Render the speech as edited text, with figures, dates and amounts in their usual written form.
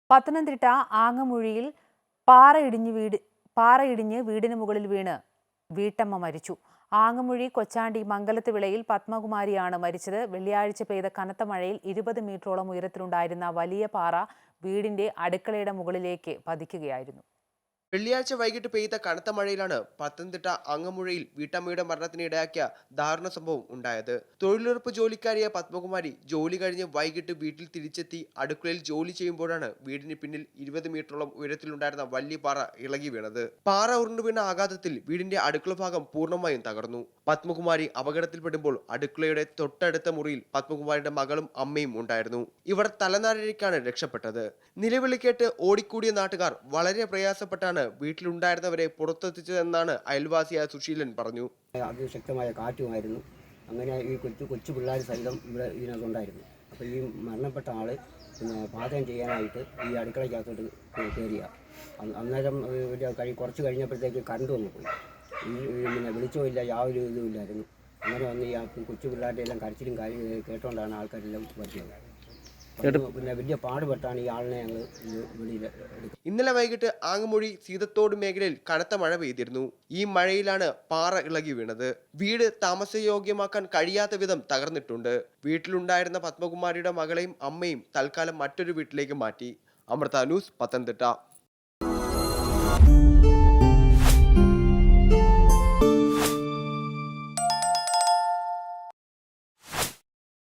പത്തനംതിട്ട ആങ്ങമൂഴിയിൽ പാറയിടിഞ്ഞ് വീടിന് മുകളിൽ വീണ് വീട്ടമ്മ മരിച്ചു. ആങ്ങമൂഴി കൊച്ചാണ്ടി മംഗലത്ത് വിളയിൽ പത്മകുമാരിയാണ് മരിച്ചത്. വെള്ളിയാഴ്ച പെയ്ത കനത്ത മഴയിൽ 20 മീറ്ററോളം ഉയരത്തിലുണ്ടായിരുന്ന വലിയ പാറ വീടിന്റെ അടുക്കളയുടെ മുകളിലേക്ക് പതിക്കുകയായിരുന്നു. വെള്ളിയാഴ്ച വൈകിട്ട് പെയ്ത കനത്ത മഴയിലാണ് പത്തനംതിട്ട അങ്ങമുഴയിൽ വീട്ടമ്മയുടെ മരണത്തിന് ഇടയാക്കിയ ദാരുണ സംഭവം ഉണ്ടായത്. തൊഴിലുറപ്പ് ജോലിക്കാരിയായ പത്മകുമാരി ജോലി കഴിഞ്ഞ് വൈകിട്ട് വീട്ടിൽ തിരിച്ചെത്തി അടുക്കളയിൽ ജോലി ചെയ്യുമ്പോഴാണ് വീടിന് പിന്നിൽ 20 മീറ്ററോളം ഉയരത്തിലുണ്ടായിരുന്ന വലിയ പാറ ഇളകി വീണത്. പാറ ഉരുണ്ടു വീണ ആഘാതത്തിൽ വീടിന്റെ അടുക്കള ഭാഗം പൂർണ്ണമായും തകർന്നു. പത്മകുമാരി അപകടത്തിൽപ്പെടുമ്പോൾ അടുക്കളയുടെ തൊട്ടടുത്ത മുറിയിൽ പത്മകുമാരിയുടെ മകളും അമ്മയും ഉണ്ടായിരുന്നു. ഇവർ തലനാരിഴയ്ക്കാണ് രക്ഷപ്പെട്ടത്. നിലവിളി കേട്ട് ഓടിക്കൂടിയ നാട്ടുകാർ വളരെ പ്രയാസപ്പെട്ടാണ് വീട്ടിലുണ്ടായിരുന്നവരെ പുറത്തെത്തിച്ചതെന്നാണ് അയൽവാസിയായ സുശീലൻ പറഞ്ഞു. അതിശക്തമായ കാറ്റുമായിരുന്നു. അങ്ങനെ ഈ കൊച്ചു പിള്ളേർ സഹിതം ഇവിടെ ഇതിനകത്തുണ്ടായിരുന്നു. അപ്പോൾ ഈ മരണപ്പെട്ട ആൾ പാചകം ചെയ്യാനായിട്ട് ഈ അടുക്കളയ്ക്കകത്തോട്ട് കയറിയ അന്നേരം കുറച്ച് കഴിഞ്ഞപ്പോഴത്തേക്ക് കറണ്ട് വന്നു പോയി. വിളിച്ചുമില്ല, യാതൊരു ഇതുമില്ലായിരുന്നു. അങ്ങനെ വന്ന് ഈ കൊച്ചു പിള്ളേരുടെ എല്ലാം കരച്ചിലും കേട്ടോണ്ടാണ് ആൾക്കാരെല്ലാം വരുന്നത്. പിന്നെ വലിയ പാടുപെട്ടാണ് ഈ ആളിനെ ഞങ്ങൾ വെളിയിൽ എടുക്കുന്നത്. ഇന്നലെ വൈകിട്ട് ആങ്ങമൂഴി സീതത്തോട് മേഖലയിൽ കനത്ത മഴ പെയ്തിരുന്നു. ഈ മഴയിലാണ് പാറ ഇളകി വീണത്. വീട് താമസയോഗ്യമാക്കാൻ കഴിയാത്ത വിധം തകർന്നിട്ടുണ്ട്. വീട്ടിലുണ്ടായിരുന്ന പത്മകുമാരിയുടെ മകളെയും അമ്മയും തൽക്കാലം മറ്റൊരു വീട്ടിലേക്ക് മാറ്റി. അമൃത ന്യൂസ്, പത്തനംതിട്ട.